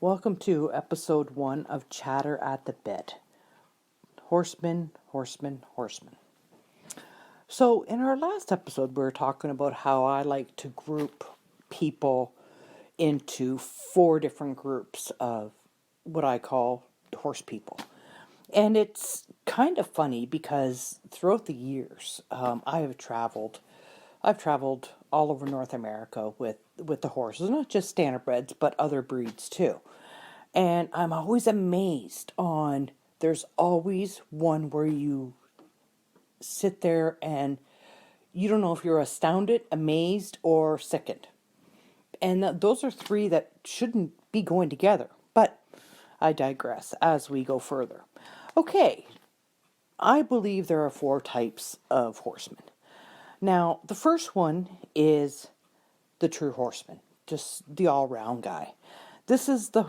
Welcome to episode 1 of Chatter at the Bit. Horsemen, horsemen, horsemen. So, in our last episode, we were talking about how I like to group people into 4 different groups of what I call horse people. And it's kind of funny because throughout the years, I've traveled all over North America with the horses, not just standardbreds, but other breeds too. And I'm always amazed on, there's always one where you sit there and you don't know if you're astounded, amazed, or sickened. And those are 3 that shouldn't be going together. But I digress as we go further. Okay, I believe there are 4 types of horsemen. Now, the first one is the true horseman, just the all-round guy. This is the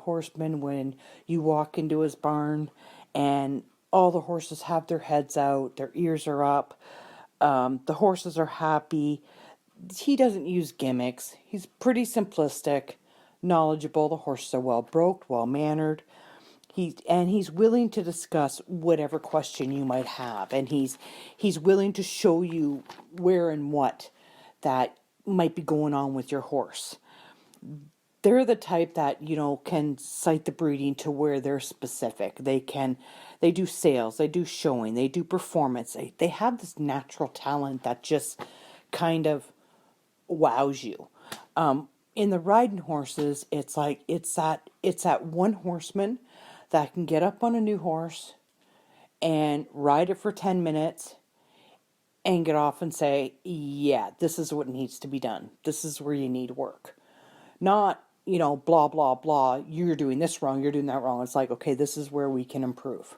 horseman when you walk into his barn and all the horses have their heads out, their ears are up, the horses are happy. He doesn't use gimmicks. He's pretty simplistic, knowledgeable. The horses are well broked, well mannered. He's willing to discuss whatever question you might have, and he's willing to show you where and what that might be going on with your horse. They're the type that, can cite the breeding to where they're specific. They do sales, they do showing, they do performance. They have this natural talent that just kind of wows you. In the riding horses, it's that one horseman that can get up on a new horse and ride it for 10 minutes and get off and say, yeah, this is what needs to be done. This is where you need work. Not, blah, blah, blah, you're doing this wrong, you're doing that wrong. It's like, okay, this is where we can improve.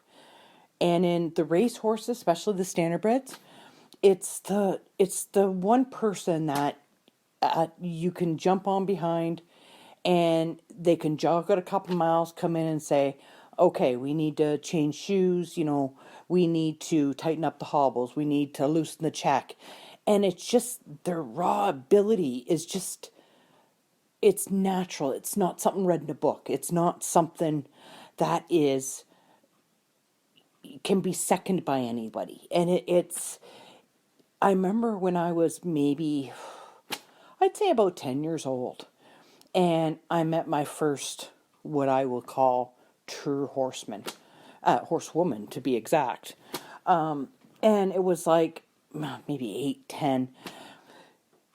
And in the race horses, especially the standardbreds, it's the one person that you can jump on behind and they can jog out a couple miles, come in and say, okay, we need to change shoes, we need to tighten up the hobbles, we need to loosen the check. And it's just, their raw ability is just, it's natural. It's not something read in a book. It's not something that can be seconded by anybody. And I remember when I was maybe, I'd say about 10 years old, and I met my first, what I will call, true horsewoman to be exact. And it was like maybe 8, 10.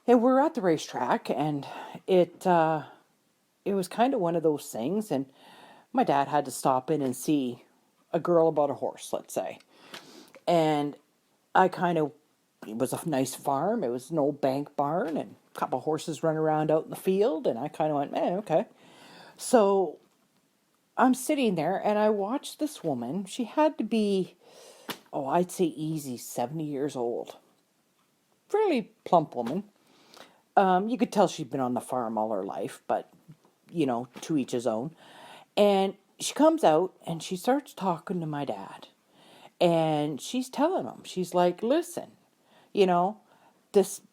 And we're at the racetrack, and it was kind of one of those things, and my dad had to stop in and see a girl about a horse, let's say. And it was a nice farm, it was an old bank barn, and a couple of horses running around out in the field, and I kind of went, okay. So I'm sitting there, and I watched this woman. She had to be, I'd say easy 70 years old. Fairly plump woman. You could tell she'd been on the farm all her life, but, to each his own. And she comes out and she starts talking to my dad. And she's telling him, she's like, listen,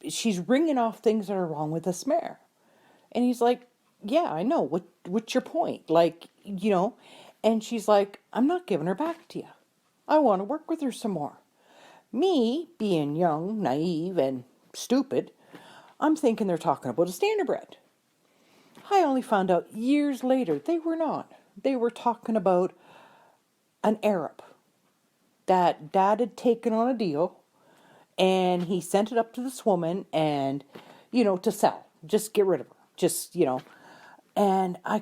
she's ringing off things that are wrong with this mare. And he's like, yeah, I know. What's your point? And she's like, I'm not giving her back to you. I want to work with her some more. Me, being young, naive, and stupid, I'm thinking they're talking about a standardbred. I only found out years later they were not. They were talking about an Arab that Dad had taken on a deal, and he sent it up to this woman and, to sell. Just get rid of her. And I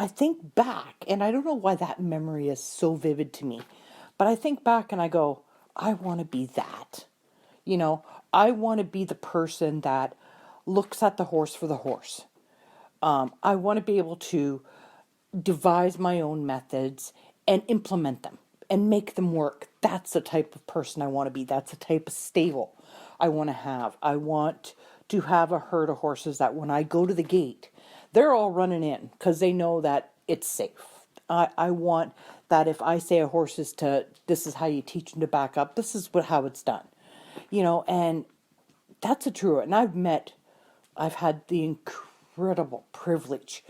think back, and I don't know why that memory is so vivid to me, but I think back and I go, I want to be that. I want to be the person that looks at the horse for the horse. I want to be able to devise my own methods and implement them and make them work. That's the type of person I want to be. That's the type of stable I want to have. I want to have a herd of horses that when I go to the gate, they're all running in because they know that it's safe. I want that if I say a horse this is how you teach them to back up, this is how it's done. And that's a true, and I've had the incredible privilege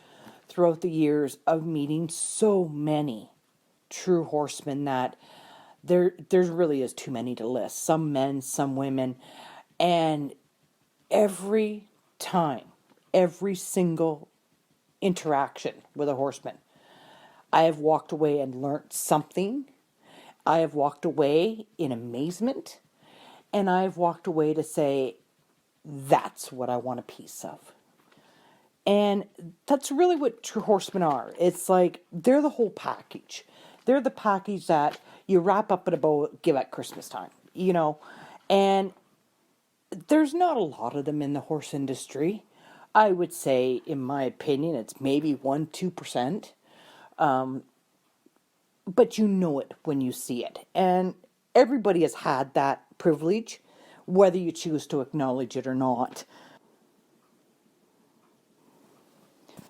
throughout the years of meeting so many true horsemen that there's really is too many to list. Some men, some women, and every time, every single interaction with a horseman, I have walked away and learnt something. I have walked away in amazement, and I have walked away to say, that's what I want a piece of. And that's really what true horsemen are. It's like they're the whole package. They're the package that you wrap up in a bow, give at Christmas time, And there's not a lot of them in the horse industry. I would say, in my opinion, it's maybe 1-2%. But you know it when you see it. And everybody has had that privilege, whether you choose to acknowledge it or not.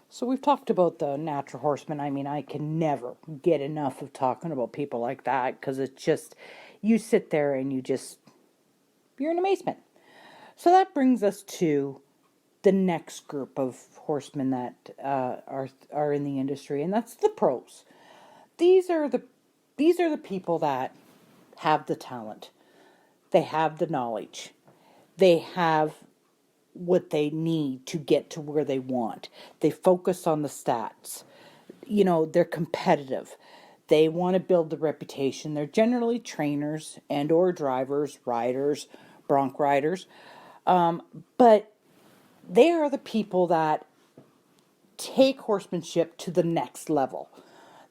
So we've talked about the natural horseman. I mean, I can never get enough of talking about people like that, because it's just, you sit there and you're in amazement. So that brings us to the next group of horsemen that are in the industry, and that's the pros. These are the people that have the talent. They have the knowledge. They have what they need to get to where they want. They focus on the stats. They're competitive. They want to build the reputation. They're generally trainers and or drivers, riders, bronc riders. But they are the people that take horsemanship to the next level.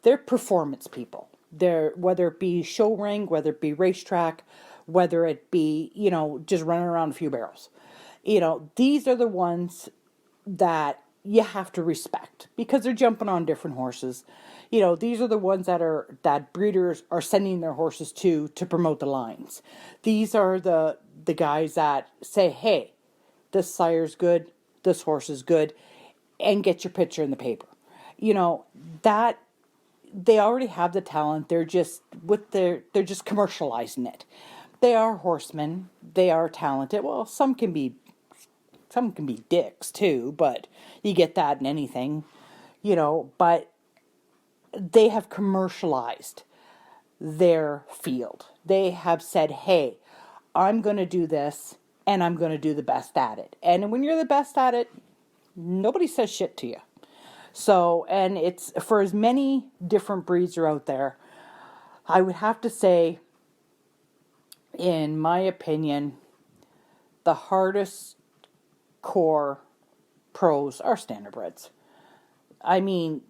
They're performance people. Whether it be show ring, whether it be racetrack, whether it be, just running around a few barrels. These are the ones that you have to respect because they're jumping on different horses. These are the ones that breeders are sending their horses to promote the lines. These are the guys that say, hey, this sire's good, this horse is good, and get your picture in the paper. That they already have the talent. They're just commercializing it. They are horsemen. They are talented. Well, some can be dicks too, but you get that in anything, but they have commercialized their field. They have said, hey, I'm going to do this and I'm going to do the best at it. And when you're the best at it, nobody says shit to you. So, and it's for as many different breeds are out there, I would have to say, in my opinion, the hardest core pros are standardbreds. I mean,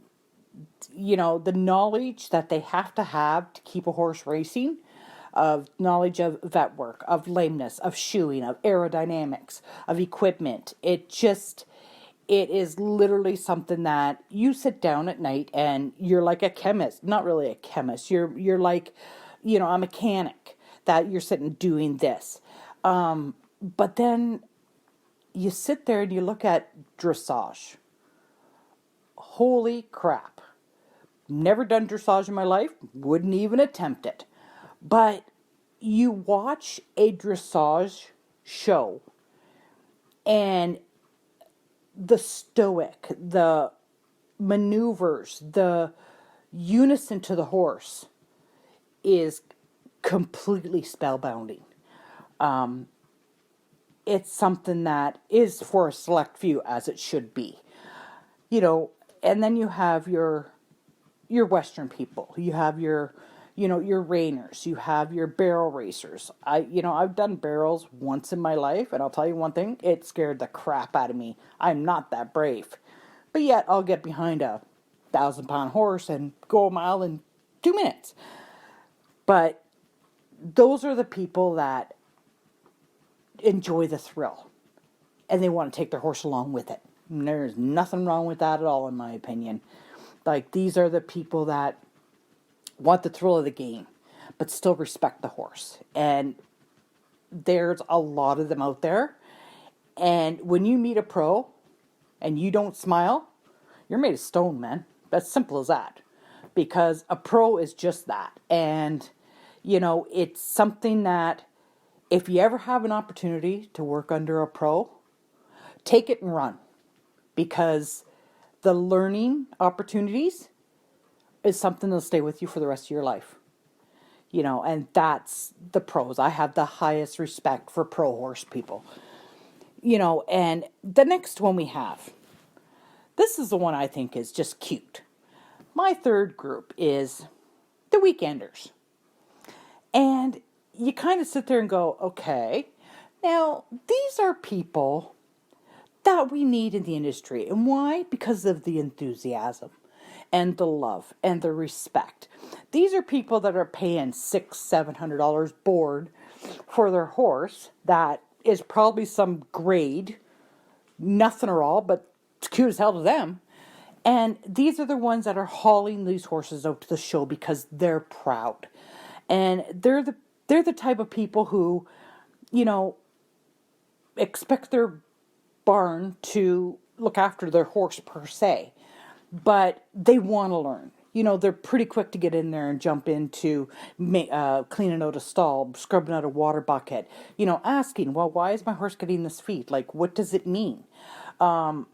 the knowledge that they have to keep a horse racing, of knowledge of vet work, of lameness, of shoeing, of aerodynamics, of equipment. It is literally something that you sit down at night and you're like a chemist. Not really a chemist. You're like, a mechanic that you're sitting doing this. But then you sit there and you look at dressage. Holy crap. Never done dressage in my life. Wouldn't even attempt it. But you watch a dressage show and the stoic, the maneuvers, the unison to the horse is completely spellbinding. It's something that is for a select few, as it should be. And then you have your Western people. You have your reiners. You have your barrel racers. I've done barrels once in my life, and I'll tell you one thing, it scared the crap out of me. I'm not that brave. But yet, I'll get behind a 1,000-pound horse and go a mile in 2 minutes. But those are the people that enjoy the thrill, and they want to take their horse along with it. And there's nothing wrong with that at all, in my opinion. Like, these are the people that want the thrill of the game, but still respect the horse. And there's a lot of them out there. And when you meet a pro and you don't smile, you're made of stone, man. That's simple as that. Because a pro is just that. And, it's something that if you ever have an opportunity to work under a pro, take it and run. Because the learning opportunities is something that'll stay with you for the rest of your life. And that's the pros. I have the highest respect for pro horse people. And the next one we have, this is the one I think is just cute. My third group is the weekenders. And you kind of sit there and go, okay, now these are people that we need in the industry. And why? Because of the enthusiasm and the love and the respect. These are people that are paying $600-700 board for their horse that is probably some grade, nothing at all, but it's cute as hell to them. And these are the ones that are hauling these horses out to the show because they're proud. And they're the type of people who, expect their barn to look after their horse per se, but they want to learn. They're pretty quick to get in there and jump into cleaning out a stall, scrubbing out a water bucket, asking, well, why is my horse getting this feed? Like, what does it mean? On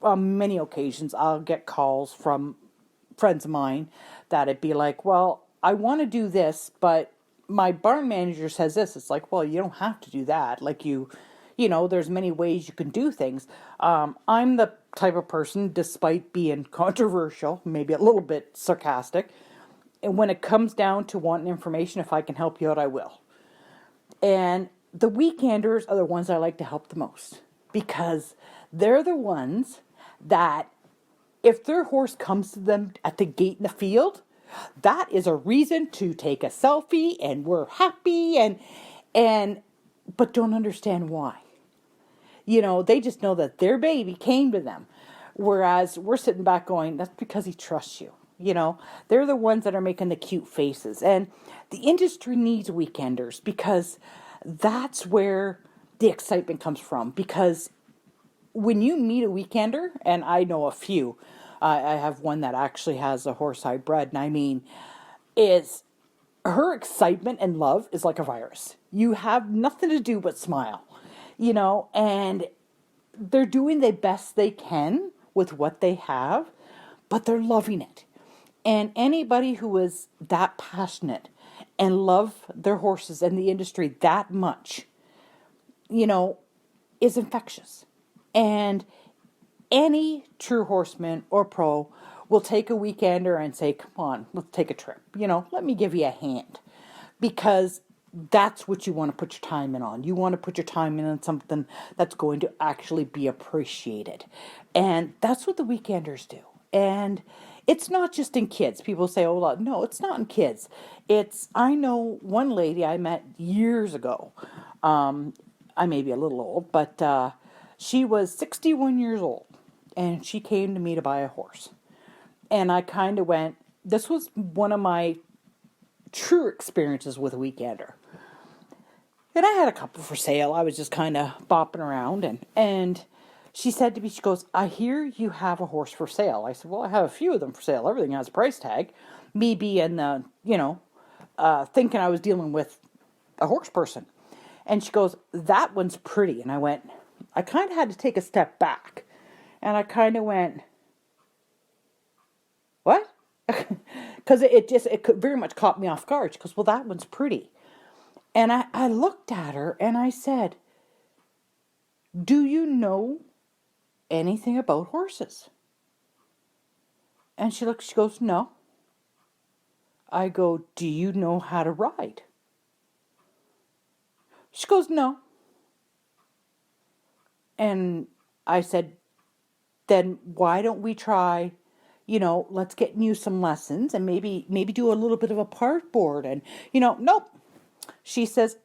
many occasions, I'll get calls from friends of mine that it'd be like, well, I want to do this, but my barn manager says this. It's like, well, you don't have to do that. Like there's many ways you can do things. I'm the type of person, despite being controversial, maybe a little bit sarcastic, and when it comes down to wanting information, if I can help you out, I will. And the weekenders are the ones I like to help the most, because they're the ones that, if their horse comes to them at the gate in the field, that is a reason to take a selfie, and we're happy, but don't understand why. They just know that their baby came to them. Whereas we're sitting back going, that's because he trusts you. They're the ones that are making the cute faces. And the industry needs weekenders, because that's where the excitement comes from. Because when you meet a weekender, and I know a few, I have one that actually has a horse I bred, and is her excitement and love is like a virus. You have nothing to do but smile, and they're doing the best they can with what they have, but they're loving it. And anybody who is that passionate and love their horses and the industry that much, is infectious. And any true horseman or pro will take a weekender and say, come on, let's take a trip. Let me give you a hand. Because that's what you want to put your time in on. You want to put your time in on something that's going to actually be appreciated. And that's what the weekenders do. And it's not just in kids. People say, oh, no, it's not in kids. I know one lady I met years ago. I may be a little old, but she was 61 years old. And she came to me to buy a horse. And I kind of went, this was one of my true experiences with a weekender. And I had a couple for sale. I was just kind of bopping around. And she said to me, she goes, I hear you have a horse for sale. I said, well, I have a few of them for sale. Everything has a price tag. Me being, thinking I was dealing with a horse person. And she goes, that one's pretty. And I kind of had to take a step back. And I kind of went, what? Because it could very much caught me off guard. She goes, well, that one's pretty. And I looked at her and I said, do you know anything about horses? And she goes, no. I go, do you know how to ride? She goes, no. And I said, then why don't we try, let's get you some lessons and maybe do a little bit of a part board. And, nope. She says,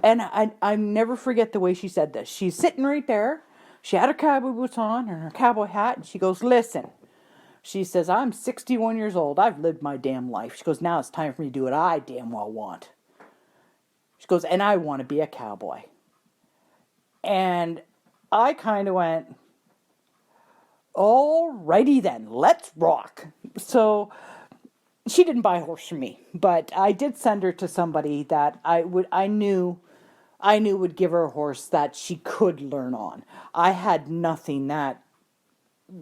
and I never forget the way she said this. She's sitting right there. She had her cowboy boots on and her cowboy hat. And she goes, listen. She says, I'm 61 years old. I've lived my damn life. She goes, now it's time for me to do what I damn well want. She goes, and I want to be a cowboy. And I kind of went, alrighty then, let's rock. So she didn't buy a horse from me, but I did send her to somebody that I knew would give her a horse that she could learn on. I had nothing that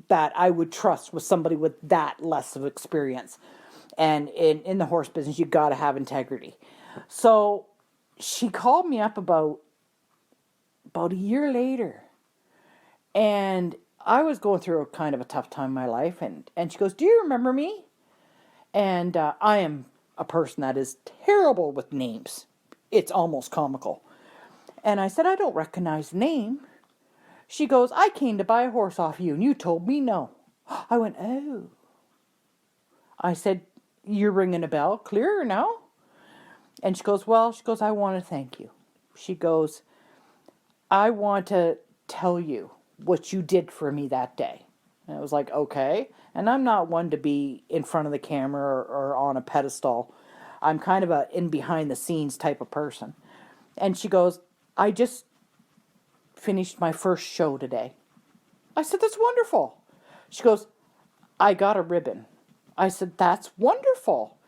that I would trust with somebody with that less of experience. And in the horse business, you got to have integrity. So she called me up about a year later, and I was going through a kind of a tough time in my life, and she goes, "Do you remember me?" And I am a person that is terrible with names. It's almost comical. And I said, "I don't recognize the name." She goes, "I came to buy a horse off you, and you told me no." I went, "Oh." I said, "You're ringing a bell, clear now?" And she goes, "I want to thank you." She goes, "I want to tell you what you did for me that day." And I was like, "Okay." And I'm not one to be in front of the camera or on a pedestal. I'm kind of a in behind the scenes type of person. And she goes, "I just finished my first show today." I said, "That's wonderful." She goes, "I got a ribbon." I said, "That's wonderful."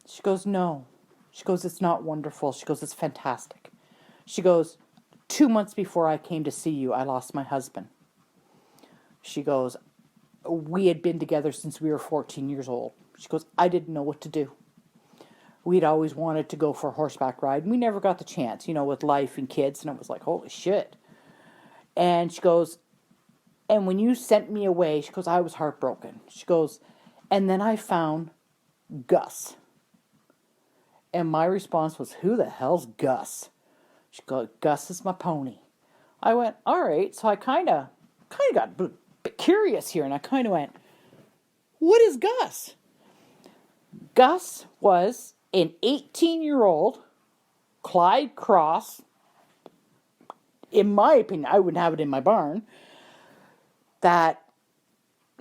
She goes, "No." She goes, "It's not wonderful." She goes, "It's fantastic." She goes, 2 months before I came to see you, I lost my husband. She goes, "We had been together since we were 14 years old." She goes, "I didn't know what to do. We'd always wanted to go for a horseback ride, and we never got the chance, with life and kids." And it was like, holy shit. And she goes, "And when you sent me away," she goes, "I was heartbroken." She goes, "And then I found Gus." And my response was, "Who the hell's Gus?" She goes, "Gus is my pony." I went, "All right." So I kind of got a bit curious here, and I kind of went, "What is Gus?" Gus was an 18-year-old Clyde Cross. In my opinion, I wouldn't have it in my barn. That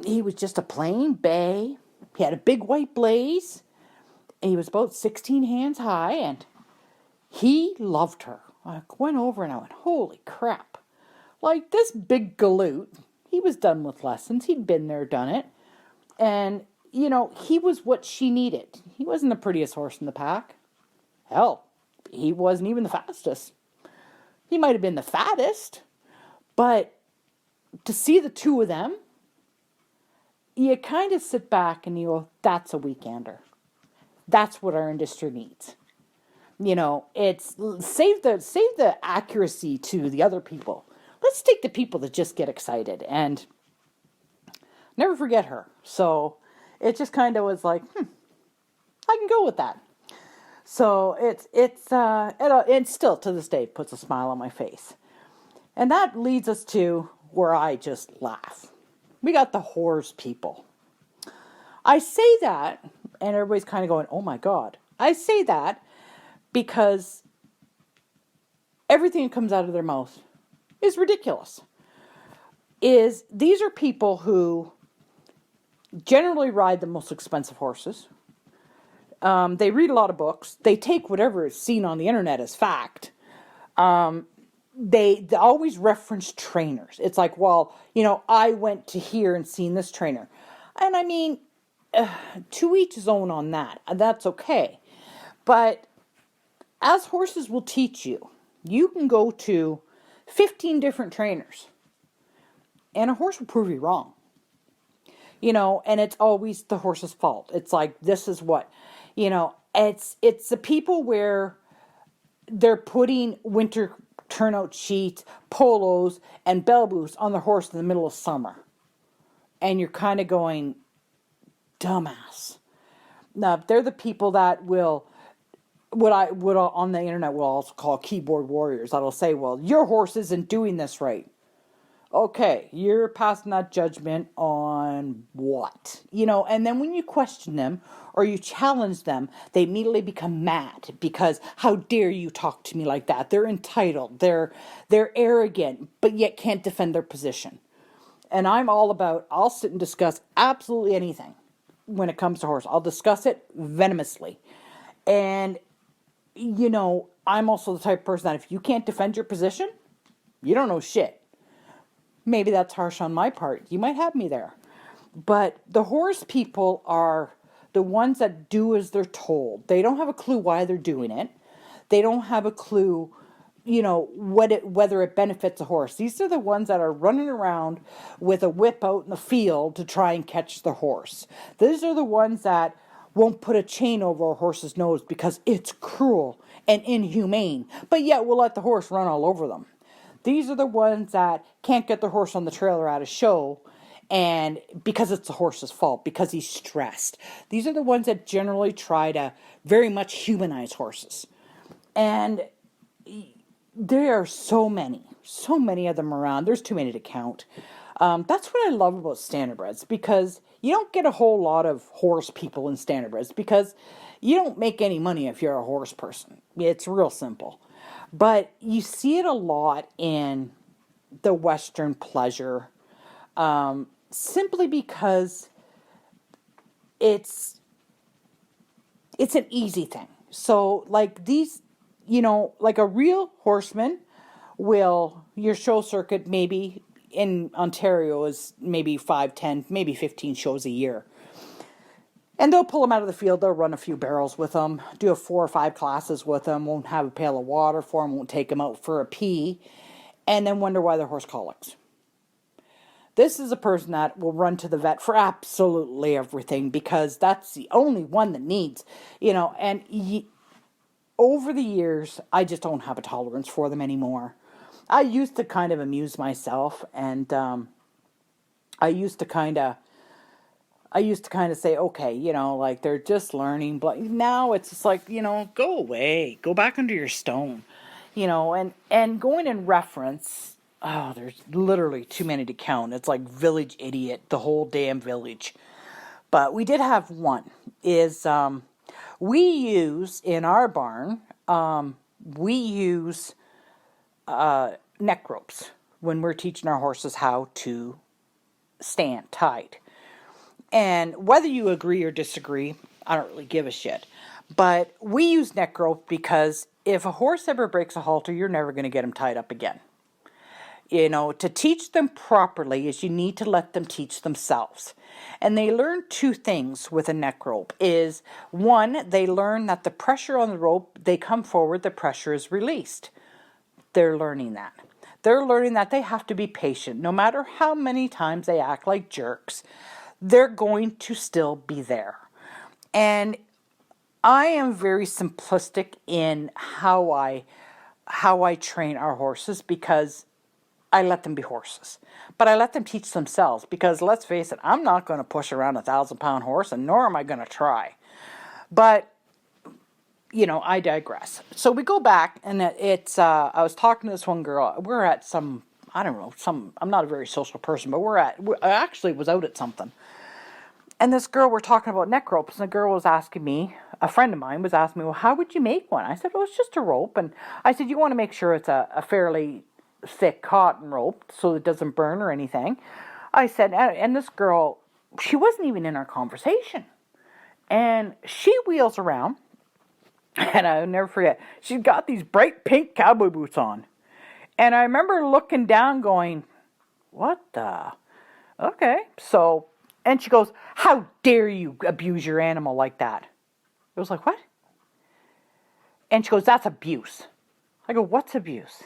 he was just a plain bay. He had a big white blaze. And he was about 16 hands high, and he loved her. I went over and I went, holy crap. Like this big galoot, he was done with lessons. He'd been there, done it. And, he was what she needed. He wasn't the prettiest horse in the pack. Hell, he wasn't even the fastest. He might have been the fattest. But to see the two of them, you kind of sit back and you go, that's a weekender. That's what our industry needs. It's save the accuracy to the other people. Let's take the people that just get excited, and never forget her. So it just kind of was like, I can go with that. So it still to this day puts a smile on my face. And that leads us to where I just laugh. We got the horse people. I say that, and everybody's kind of going, oh my God. I say that because everything that comes out of their mouth is ridiculous. These are people who generally ride the most expensive horses. They read a lot of books. They take whatever is seen on the internet as fact. They always reference trainers. It's like, well, I went to here and seen this trainer. And I mean, to each his own on that. That's okay. But as horses will teach you, you can go to 15 different trainers. And a horse will prove you wrong. And it's always the horse's fault. It's like, this is what, it's the people where they're putting winter turnout sheets, polos, and bell boosts on the horse in the middle of summer. And you're kind of going, dumbass. Now, they're the people that will, what on the internet will also call keyboard warriors. That'll say, well, your horse isn't doing this right. Okay, you're passing that judgment on what? And then when you question them or you challenge them, they immediately become mad because how dare you talk to me like that? They're entitled, they're arrogant, but yet can't defend their position. And I'm all about, I'll sit and discuss absolutely anything when it comes to horse. I'll discuss it venomously. And, I'm also the type of person that if you can't defend your position, you don't know shit. Maybe that's harsh on my part. You might have me there. But the horse people are the ones that do as they're told. They don't have a clue why they're doing it. They don't have a clue whether it benefits a horse. These are the ones that are running around with a whip out in the field to try and catch the horse. These are the ones that won't put a chain over a horse's nose because it's cruel and inhumane, but yet we'll let the horse run all over them. These are the ones that can't get the horse on the trail or at a show, and because it's the horse's fault, because he's stressed. These are the ones that generally try to very much humanize horses. And there are so many of them around. There's too many to count. That's what I love about standardbreds, because you don't get a whole lot of horse people in standardbreds, because you don't make any money if you're a horse person. It's real simple. But you see it a lot in the Western pleasure, simply because it's an easy thing. So like these, like a real horseman your show circuit maybe in Ontario is maybe 5, 10, maybe 15 shows a year. And they'll pull them out of the field, they'll run a few barrels with them, do 4 or 5 classes with them, won't have a pail of water for them, won't take them out for a pee, and then wonder why their horse colics. This is a person that will run to the vet for absolutely everything, because that's the only one that needs, over the years, I just don't have a tolerance for them anymore. I used to kind of amuse myself, and I used to kind of say, okay, like they're just learning, but now it's just like, go away, go back under your stone, and going in reference, there's literally too many to count. It's like village idiot, the whole damn village. But we did have one, we use in our barn, we use neck ropes when we're teaching our horses how to stand tight. And whether you agree or disagree, I don't really give a shit. But we use neck rope because if a horse ever breaks a halter, you're never going to get him tied up again. To teach them properly is you need to let them teach themselves. And they learn 2 things with a neck rope. Is one, they learn that the pressure on the rope, they come forward, the pressure is released. They're learning that. They're learning that they have to be patient. No matter how many times they act like jerks, they're going to still be there. And I am very simplistic in how I train our horses, because I let them be horses. But I let them teach themselves, because let's face it, I'm not going to push around a 1,000-pound horse, and nor am I going to try. But, I digress. So we go back, and it's, I was talking to this one girl. We're at some, I'm not a very social person, but I actually was out at something. And this girl, we're talking about neck ropes, and the girl was asking me, a friend of mine was asking me, well, how would you make one? I said, well, it's just a rope. And I said, you want to make sure it's a fairly thick cotton rope so it doesn't burn or anything. I said, and this girl, she wasn't even in our conversation. And she wheels around, and I'll never forget, she's got these bright pink cowboy boots on. And I remember looking down going, what the? Okay. So, and she goes, how dare you abuse your animal like that? I was like, what? And she goes, that's abuse. I go, what's abuse?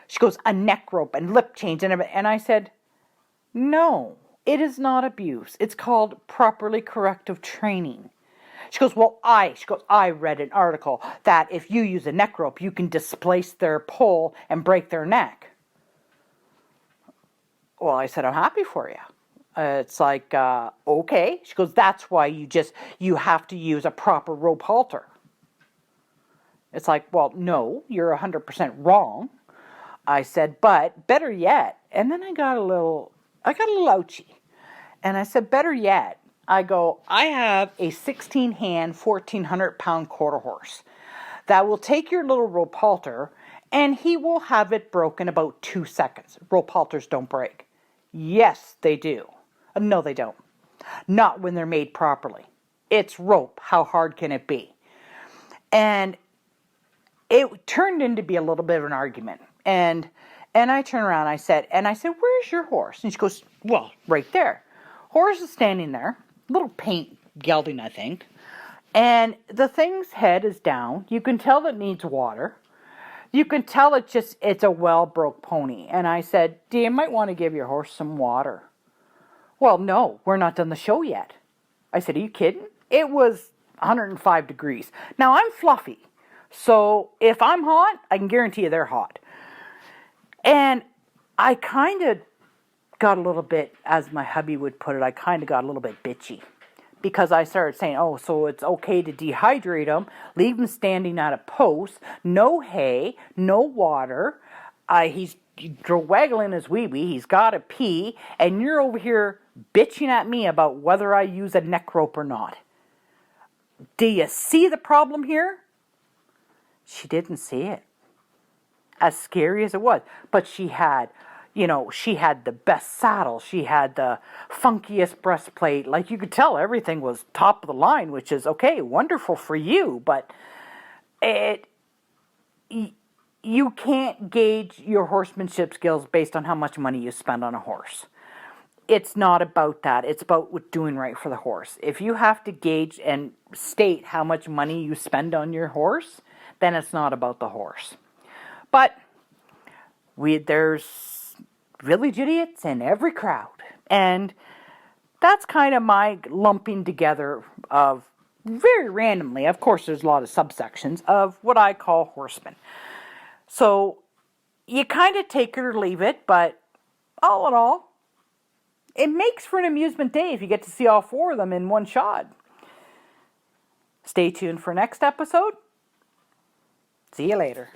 She goes, a neck rope and lip chains and everything. And I said, no, it is not abuse. It's called properly corrective training. She goes, I read an article that if you use a neck rope, you can displace their pole and break their neck. Well, I said, I'm happy for you. It's like, okay. She goes, that's why you have to use a proper rope halter. It's like, well, no, you're 100% wrong. I said, but better yet, and then I got a little ouchy. And I said, better yet, I go, I have a 16-hand, 1,400-pound quarter horse that will take your little rope halter, and he will have it broken about 2 seconds. Rope halters don't break. Yes, they do. No, they don't. Not when they're made properly. It's rope. How hard can it be? And it turned into be a little bit of an argument. And I turned around, I said, where's your horse? And she goes, well, right there. Horse is standing there, little paint gelding, I think. And the thing's head is down. You can tell it needs water. You can tell it's a well-broke pony. And I said, you might want to give your horse some water. Well, no, we're not done the show yet. I said, are you kidding? It was 105 degrees. Now, I'm fluffy. So if I'm hot, I can guarantee you they're hot. And I kind of got a little bit, as my hubby would put it, I kind of got a little bit bitchy. Because I started saying, oh, so it's okay to dehydrate them, leave them standing at a post, no hay, no water. He's waggling his wee-wee, he's got to pee, and you're over here bitching at me about whether I use a neck rope or not. Do you see the problem here? She didn't see it. As scary as it was. But she had the best saddle. She had the funkiest breastplate. Like, you could tell everything was top of the line, which is, okay, wonderful for you. But you can't gauge your horsemanship skills based on how much money you spend on a horse. It's not about that. It's about doing right for the horse. If you have to gauge and state how much money you spend on your horse, then it's not about the horse. But there's village idiots in every crowd. And that's kind of my lumping together of, very randomly, of course there's a lot of subsections, of what I call horsemen. So you kind of take it or leave it, but all in all, it makes for an amusement day if you get to see all four of them in one shot. Stay tuned for next episode. See you later.